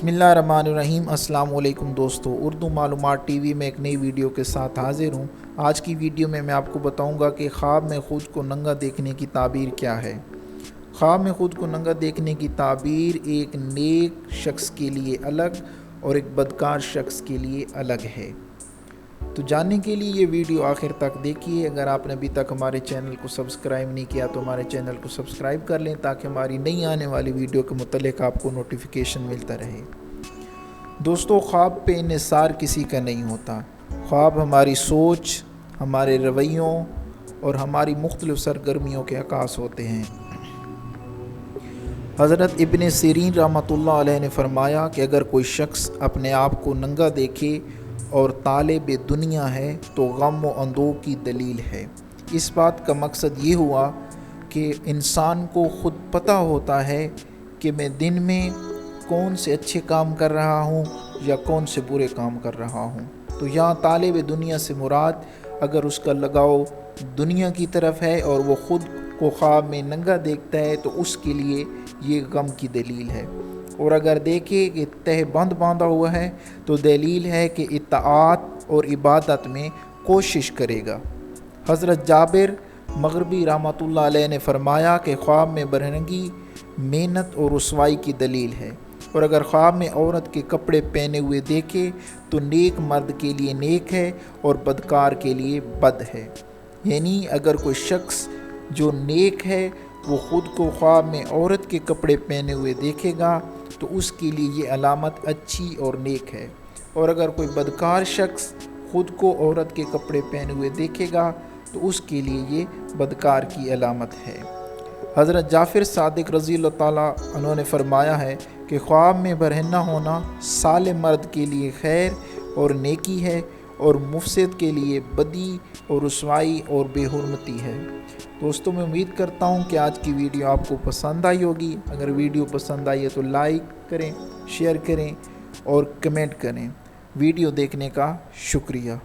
बिस्मिल्लाहिर्रहमानिर्रहीम। अस्सलाम वालेकुम दोस्तों, उर्दू मालूमात टीवी में एक नई वीडियो के साथ हाजिर हूँ। आज की वीडियो में मैं आपको बताऊँगा कि ख्वाब में ख़ुद को नंगा देखने की ताबीर क्या है। ख्वाब में ख़ुद को नंगा देखने की ताबीर एक नेक शख्स के लिए अलग और एक बदकार शख्स के लिए अलग है। तो जानने के लिए ये वीडियो आखिर तक देखिए। अगर आपने अभी तक हमारे चैनल को सब्सक्राइब नहीं किया तो हमारे चैनल को सब्सक्राइब कर लें ताकि हमारी नई आने वाली वीडियो के मुतल्लिक़ आपको नोटिफिकेशन मिलता रहे। दोस्तों, ख्वाब पे इन्हिसार किसी का नहीं होता। ख्वाब हमारी सोच, हमारे रवैयों और हमारी मुख्तलिफ़ सरगर्मियों के अक्कास होते हैं। हज़रत इब्न सिरीन रहमतुल्लाह अलैह ने फरमाया कि अगर कोई शख्स अपने आप को नंगा देखे और तालिब दुनिया है तो गम व अंदोह की दलील है। इस बात का मकसद ये हुआ कि इंसान को ख़ुद पता होता है कि मैं दिन में कौन से अच्छे काम कर रहा हूँ या कौन से बुरे काम कर रहा हूँ। तो यहाँ तालिब दुनिया से मुराद अगर उसका लगाव दुनिया की तरफ है और वो ख़ुद को ख्वाब में नंगा देखता है तो उसके लिए ये गम की दलील है। और अगर देखें कि तह बंद बांधा हुआ है तो दलील है कि इत्ताअत और इबादत में कोशिश करेगा। हज़रत जाबिर मग़रिबी रहमतुल्लाह अलैह ने फरमाया कि ख्वाब में बरहनगी मेहनत और रुसवाई की दलील है। और अगर ख्वाब में औरत के कपड़े पहने हुए देखे तो नेक मर्द के लिए नेक है और बदकार के लिए बद है। यानी अगर कोई शख्स जो नेक है वो ख़ुद को ख्वाब में औरत के कपड़े पहने हुए देखेगा तो उसके लिए ये अलामत अच्छी और नेक है। और अगर कोई बदकार शख्स ख़ुद को औरत के कपड़े पहने हुए देखेगा तो उसके लिए ये बदकार की अलामत है। हज़रत जाफ़िर सादिक रज़ी अल्लाह ताला अन्हु ने फरमाया है कि ख्वाब में बरहना होना साले मर्द के लिए खैर और नेकी है और मुफसिद के लिए बदी और रुसवाई और बेहुरमती है। दोस्तों, मैं उम्मीद करता हूँ कि आज की वीडियो आपको पसंद आई होगी। अगर वीडियो पसंद आई है तो लाइक करें, शेयर करें और कमेंट करें। वीडियो देखने का शुक्रिया।